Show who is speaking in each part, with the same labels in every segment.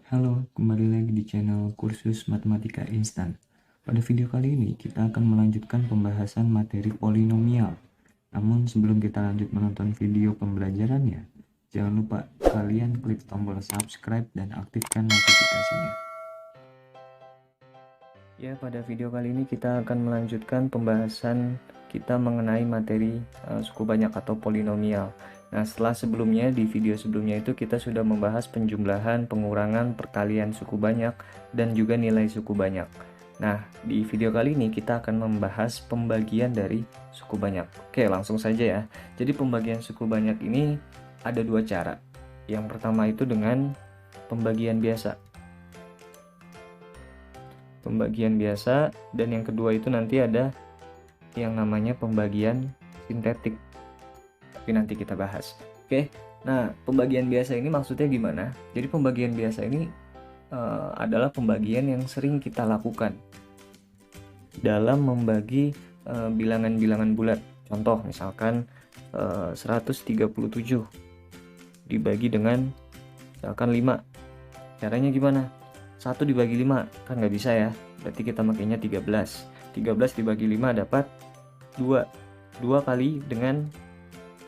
Speaker 1: Halo, kembali lagi di channel Kursus Matematika Instan. Pada video kali ini kita akan melanjutkan pembahasan materi polinomial. Namun sebelum kita lanjut menonton video pembelajarannya, jangan lupa kalian klik tombol subscribe dan aktifkan notifikasinya. Ya, pada video kali ini kita akan melanjutkan pembahasan kita mengenai materi suku banyak atau polinomial. Nah, setelah sebelumnya, di video sebelumnya itu kita sudah membahas penjumlahan, pengurangan, perkalian suku banyak, dan juga nilai suku banyak. Nah, di video kali ini kita akan membahas pembagian dari suku banyak. Oke, langsung saja ya. Jadi pembagian suku banyak ini ada dua cara. Yang pertama itu dengan pembagian biasa. Dan yang kedua itu nanti ada yang namanya pembagian sintetik. Tapi nanti kita bahas. Oke, nah pembagian biasa ini maksudnya gimana? Jadi pembagian biasa ini adalah pembagian yang sering kita lakukan dalam membagi bilangan-bilangan bulat. Contoh misalkan 137 dibagi dengan misalkan 5. Caranya gimana? 1 dibagi 5 kan nggak bisa ya, berarti kita makainya 13 dibagi 5 dapat 2 kali dengan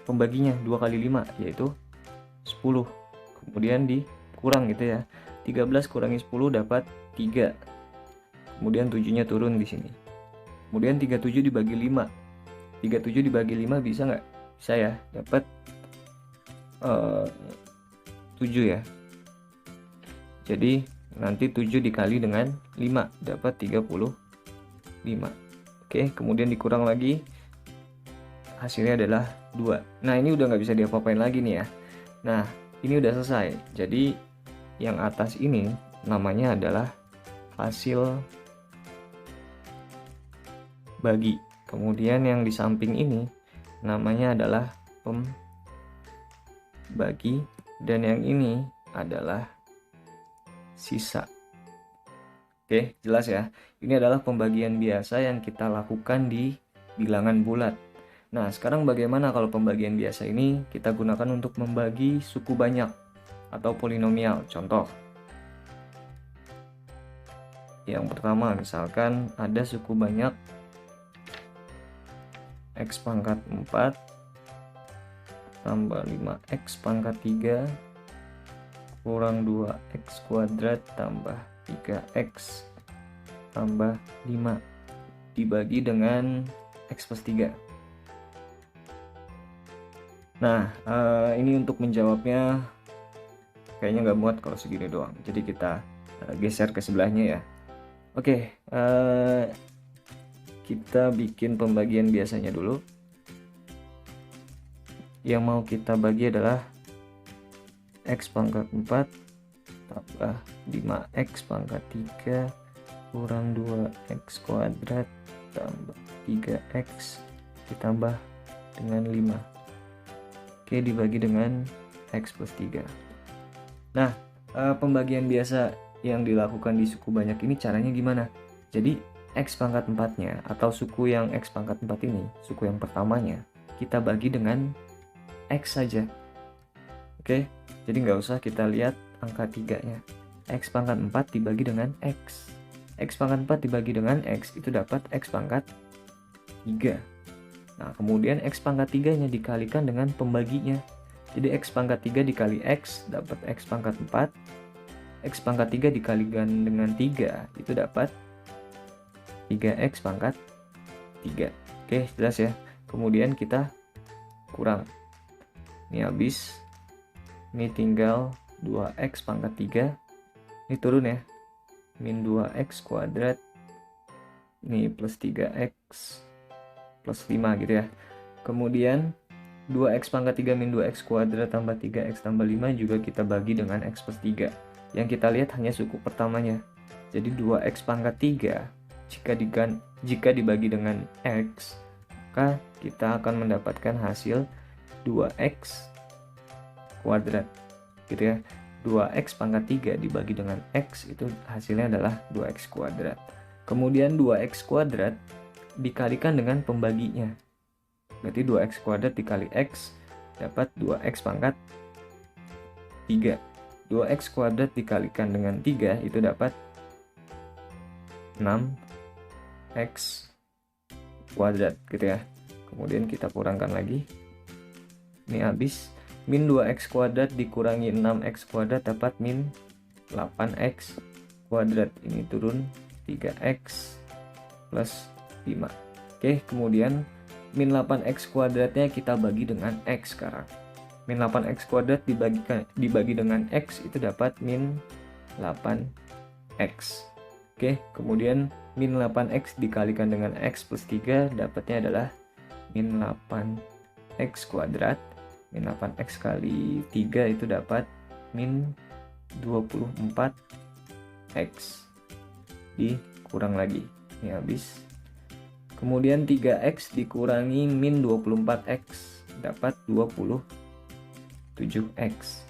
Speaker 1: pembaginya 2 kali 5 yaitu 10, kemudian dikurang gitu ya, 13 kurangi 10 dapat 3, kemudian 7 nya turun di sini, kemudian 37 dibagi 5 bisa nggak? Bisa ya, dapat 7 ya, jadi nanti 7 dikali dengan 5 dapat 35. Oke, kemudian dikurang lagi, hasilnya adalah 2. Nah, ini udah nggak bisa diapa-apain lagi nih ya. Nah, ini udah selesai. Jadi yang atas ini namanya adalah hasil bagi. Kemudian yang di samping ini namanya adalah pembagi, dan yang ini adalah sisa. Oke, jelas ya. Ini adalah pembagian biasa yang kita lakukan di bilangan bulat. Nah, sekarang bagaimana kalau pembagian biasa ini kita gunakan untuk membagi suku banyak atau polinomial? Contoh. Yang pertama, misalkan ada suku banyak X pangkat 4 tambah 5X pangkat 3 kurang 2X kuadrat tambah 3X tambah 5 dibagi dengan X plus 3. Nah, ini untuk menjawabnya kayaknya nggak muat kalau segini doang. Jadi kita geser ke sebelahnya ya. Oke, kita bikin pembagian biasanya dulu. Yang mau kita bagi adalah X pangkat 4 tambah 5X pangkat 3 kurang 2X kuadrat tambah 3X ditambah dengan 5. Oke, dibagi dengan X plus 3. Nah, pembagian biasa yang dilakukan di suku banyak ini caranya gimana? Jadi X pangkat 4-nya atau suku yang X pangkat 4 ini, suku yang pertamanya, kita bagi dengan X saja. Oke, jadi nggak usah kita lihat angka 3-nya. X pangkat 4 dibagi dengan X. X pangkat 4 dibagi dengan X itu dapat X pangkat 3. Nah, kemudian X pangkat 3-nya dikalikan dengan pembaginya. Jadi X pangkat 3 dikali X dapat X pangkat 4. X pangkat 3 dikalikan dengan 3 itu dapat 3X pangkat 3. Oke, jelas ya. Kemudian kita kurang. Ini habis. Ini tinggal 2X pangkat 3. Ini turun ya. Min 2X kuadrat. Ini plus 3X plus 5 gitu ya. Kemudian 2X pangkat 3 min 2X kuadrat tambah 3X tambah 5 juga kita bagi dengan X plus 3. Yang kita lihat hanya suku pertamanya. Jadi 2X pangkat 3 jika dibagi dengan X, maka kita akan mendapatkan hasil 2X kuadrat gitu ya. 2X pangkat 3 dibagi dengan X itu hasilnya adalah 2X kuadrat. Kemudian 2X kuadrat dikalikan dengan pembaginya. Berarti 2X kuadrat dikali X dapat 2X pangkat 3. 2x kuadrat dikalikan dengan 3 itu dapat 6x kuadrat gitu ya. Kemudian kita kurangkan lagi. Ini habis. Min 2x kuadrat dikurangi 6x kuadrat dapat min 8x kuadrat. Ini turun 3x plus 5. Oke, kemudian min 8x kuadratnya kita bagi dengan x sekarang. Min 8x kuadrat dibagi dengan x itu dapat min 8x. Oke, kemudian min 8x dikalikan dengan x plus 3 dapatnya adalah min 8x kuadrat. Min 8x kali 3 itu dapat min 24x. Dikurang lagi. Ini habis. Kemudian 3x dikurangi min 24x dapat 27x.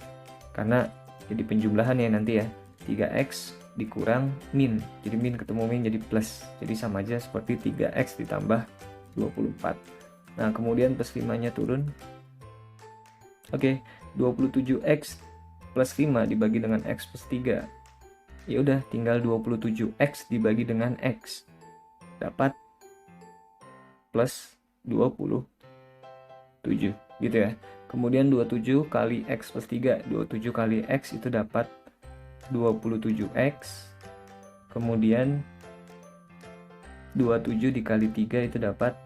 Speaker 1: Karena jadi penjumlahan ya nanti ya. 3x dikurang min, jadi min ketemu min jadi plus, jadi sama aja seperti 3x ditambah 24. Nah kemudian plus 5 nya turun. Oke, 27x plus 5 dibagi dengan x plus 3, ya udah tinggal 27x dibagi dengan x dapat plus 27 gitu ya. Kemudian 27 kali x plus 3, 27 kali x itu dapat 27x. Kemudian 27 dikali 3 itu dapat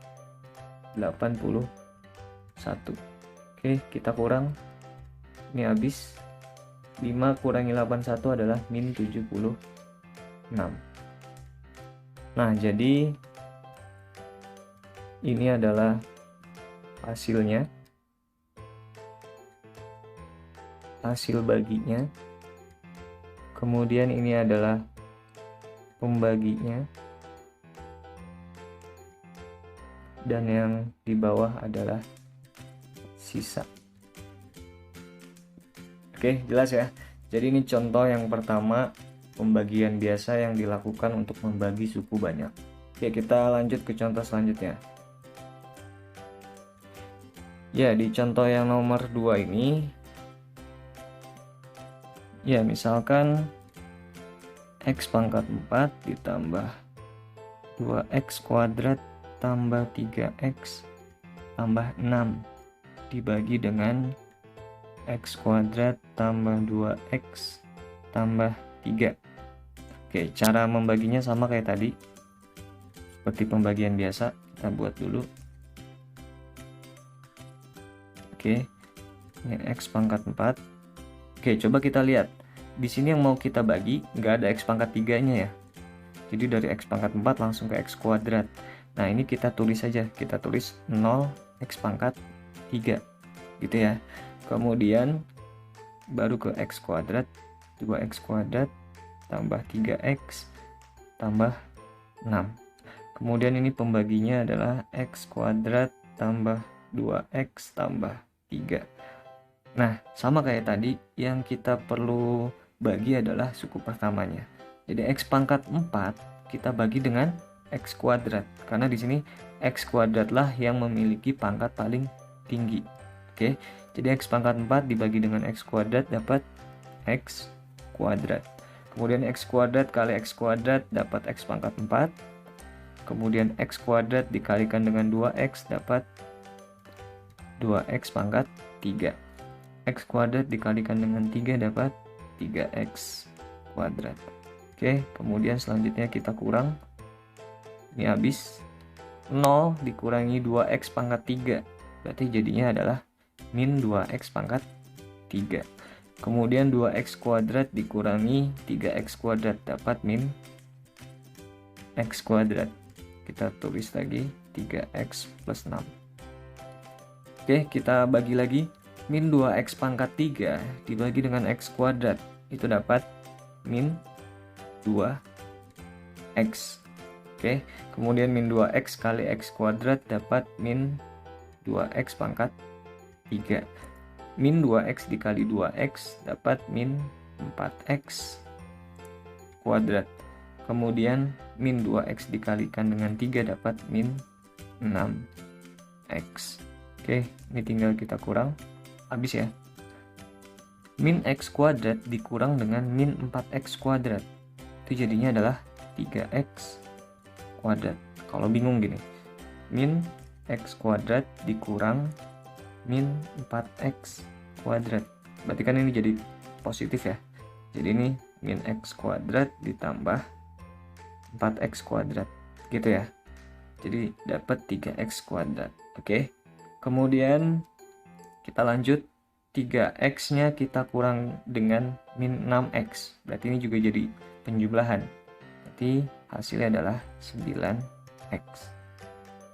Speaker 1: 81. Oke, kita kurang. Ini habis. 5 kurangi 81 adalah min 76. Nah, jadi ini adalah hasilnya. Hasil baginya. Kemudian ini adalah pembaginya. Dan yang di bawah adalah sisa. Oke, jelas ya. Jadi ini contoh yang pertama, pembagian biasa yang dilakukan untuk membagi suku banyak. Oke, kita lanjut ke contoh selanjutnya. Ya, di contoh yang nomor 2 ini, ya misalkan x pangkat 4 ditambah 2x kuadrat tambah 3x tambah 6 dibagi dengan x kuadrat tambah 2x tambah 3. Oke, cara membaginya sama kayak tadi, seperti pembagian biasa. Kita buat dulu. Oke, ini x pangkat 4. Oke, coba kita lihat. Di sini yang mau kita bagi nggak ada x pangkat 3-nya ya. Jadi dari x pangkat 4 langsung ke x kuadrat. Nah, ini kita tulis saja. Kita tulis 0 x pangkat 3 gitu ya. Kemudian baru ke x kuadrat, 2x kuadrat tambah 3x tambah 6. Kemudian ini pembaginya adalah x kuadrat tambah 2x tambah 3. Nah, sama kayak tadi, yang kita perlu bagi adalah suku pertamanya. Jadi x pangkat 4 kita bagi dengan x kuadrat, karena di sini x kuadrat lah yang memiliki pangkat paling tinggi. Oke, jadi x pangkat 4 dibagi dengan x kuadrat dapat x kuadrat. Kemudian x kuadrat kali x kuadrat dapat x pangkat 4. Kemudian x kuadrat dikalikan dengan 2x dapat 2x pangkat 3. X kuadrat dikalikan dengan 3 dapat 3x kuadrat. Oke, kemudian selanjutnya kita kurang. Ini habis. 0 dikurangi 2x pangkat 3. Berarti jadinya adalah min 2x pangkat 3. Kemudian 2x kuadrat dikurangi 3x kuadrat dapat min x kuadrat. Kita tulis lagi 3x plus 6. Oke, kita bagi lagi. Min 2x pangkat 3 dibagi dengan x kuadrat itu dapat min 2x. Oke, kemudian min 2x kali x kuadrat dapat min 2x pangkat 3. Min 2x dikali 2x dapat min 4x kuadrat. Kemudian min 2x dikalikan dengan 3 dapat min 6x. Oke, ini tinggal kita kurang. Habis ya. min X kuadrat dikurang dengan min 4X kuadrat. Itu jadinya adalah 3X kuadrat. Kalau bingung gini, min X kuadrat dikurang min 4X kuadrat. Berarti kan ini jadi positif ya. Jadi ini min X kuadrat ditambah 4X kuadrat. Gitu ya. Jadi dapat 3X kuadrat. Oke. Kemudian kita lanjut. 3X-nya kita kurang dengan min 6X. Berarti ini juga jadi penjumlahan. Berarti hasilnya adalah 9X.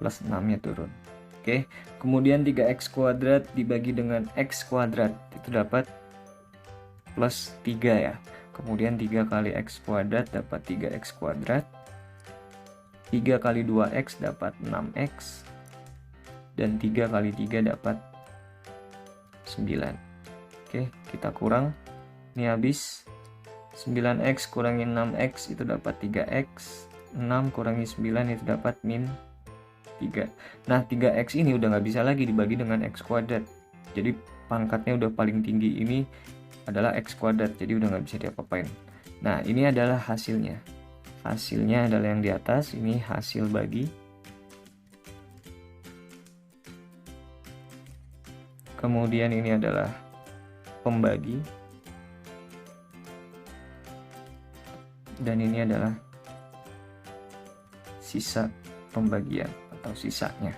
Speaker 1: Plus 6-nya turun. Oke. Kemudian 3X kuadrat dibagi dengan X kuadrat. Itu dapat plus 3 ya. Kemudian 3 kali X kuadrat dapat 3X kuadrat. 3 kali 2X dapat 6X. Dan 3 kali 3 dapat 9. Oke, kita kurang. Ini habis. 9X kurangi 6X itu dapat 3X. 6 kurangi 9 itu dapat min 3. Nah, 3X ini udah nggak bisa lagi dibagi dengan X kuadrat. Jadi pangkatnya udah paling tinggi ini adalah X kuadrat. Jadi udah nggak bisa diapa-apain. Nah, ini adalah hasilnya. Hasilnya adalah yang di atas. Ini hasil bagi. Kemudian ini adalah pembagi. Dan ini adalah sisa pembagian atau sisanya.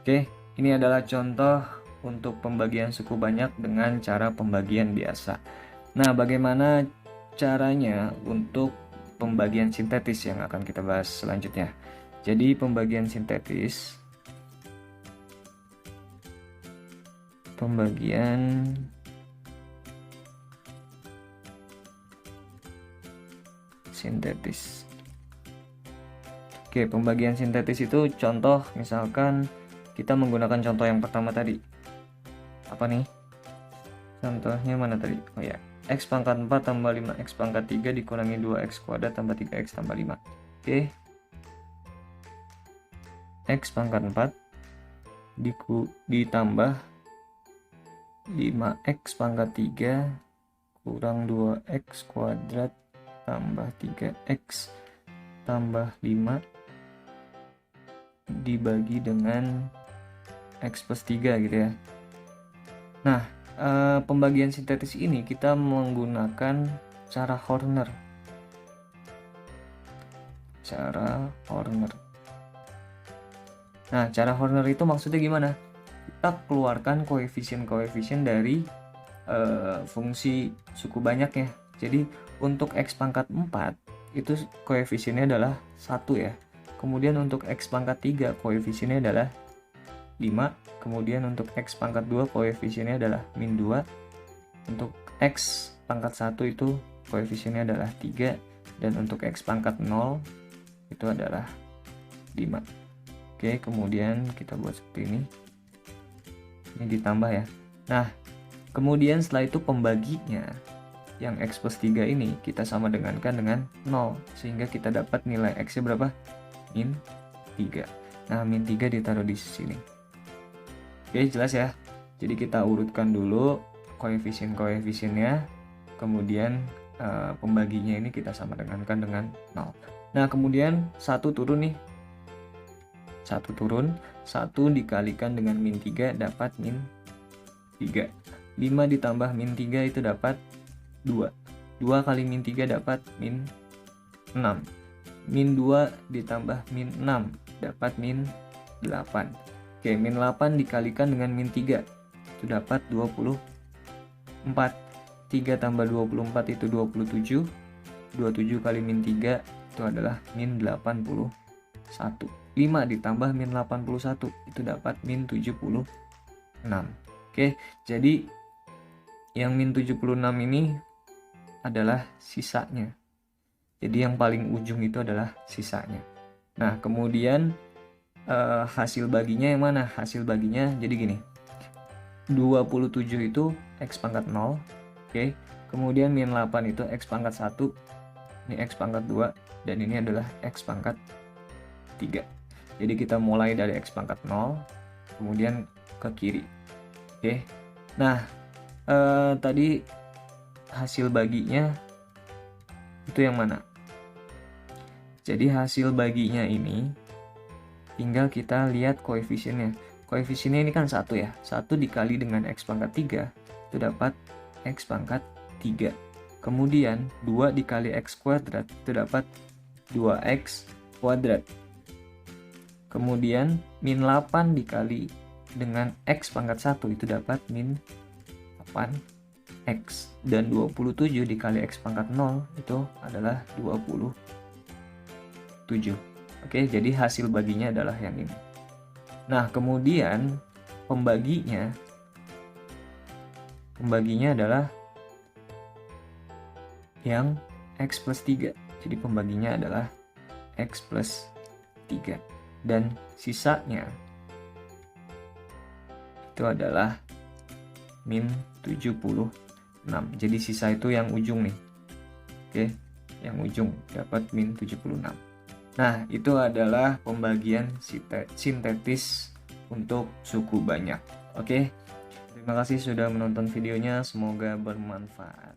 Speaker 1: Oke, ini adalah contoh untuk pembagian suku banyak dengan cara pembagian biasa. Nah, bagaimana caranya untuk pembagian sintetis yang akan kita bahas selanjutnya. Jadi pembagian sintetis, Oke, pembagian sintetis itu contoh, misalkan kita menggunakan contoh yang pertama tadi. Apa nih? Contohnya mana tadi? Oh ya, X pangkat 4 tambah 5X pangkat 3 dikurangi 2X kuadrat tambah 3X tambah 5. Oke. X pangkat 4 ditambah 5X pangkat 3 kurang 2X kuadrat tambah 3X tambah 5 dibagi dengan X plus 3 gitu ya. Nah, pembagian sintetis ini kita menggunakan cara Horner. Nah, cara Horner itu maksudnya gimana? Kita keluarkan koefisien-koefisien dari fungsi suku banyaknya. Jadi untuk X pangkat 4 itu koefisiennya adalah 1 ya. Kemudian untuk X pangkat 3 koefisiennya adalah 5. Kemudian untuk X pangkat 2 koefisiennya adalah min 2. Untuk X pangkat 1 itu koefisiennya adalah 3. Dan untuk X pangkat 0 itu adalah 5. Oke, kemudian kita buat seperti ini. Ini ditambah ya. Nah, kemudian setelah itu pembaginya yang X plus 3 ini kita sama dengankan dengan 0. Sehingga kita dapat nilai X-nya berapa? Min 3. Nah, min 3 ditaruh di sini. Oke, jelas ya. Jadi kita urutkan dulu koefisien-koefisiennya. Kemudian pembaginya ini kita sama dengankan dengan 0. Nah, kemudian 1 turun nih. 1 turun. 1 dikalikan dengan min 3 dapat min 3. 5 ditambah min 3 itu dapat 2. 2 kali min 3 dapat min 6. Min 2 ditambah min 6 dapat min 8. Oke, min 8 dikalikan dengan min 3 itu dapat 24. 3 tambah 24 itu 27. 27 kali min 3 itu adalah min 81. 5 ditambah min 81 itu dapat min 76. Oke, jadi yang min 76 ini adalah sisanya. Jadi yang paling ujung itu adalah sisanya. Nah, kemudian hasil baginya yang mana? Hasil baginya jadi gini. 27 itu X pangkat 0. Oke. Kemudian min 8 itu X pangkat 1. Ini X pangkat 2. Dan ini adalah X pangkat 3. Jadi kita mulai dari X pangkat 0. Kemudian ke kiri. Oke. Nah, tadi hasil baginya itu yang mana? Jadi hasil baginya ini tinggal kita lihat koefisiennya. Koefisiennya ini kan 1 ya. 1 dikali dengan X pangkat 3 itu dapat X pangkat 3. Kemudian 2 dikali X kuadrat itu dapat 2X kuadrat. Kemudian min 8 dikali dengan X pangkat 1 itu dapat min 8X. Dan 27 dikali X pangkat 0 itu adalah 27. Oke, jadi hasil baginya adalah yang ini. Nah, kemudian pembaginya adalah yang X plus 3. Jadi pembaginya adalah X plus 3. Dan sisanya itu adalah min 76. Jadi sisa itu yang ujung nih. Oke, yang ujung dapat min 76. Nah, itu adalah pembagian sintetis untuk suku banyak. Oke, terima kasih sudah menonton videonya. Semoga bermanfaat.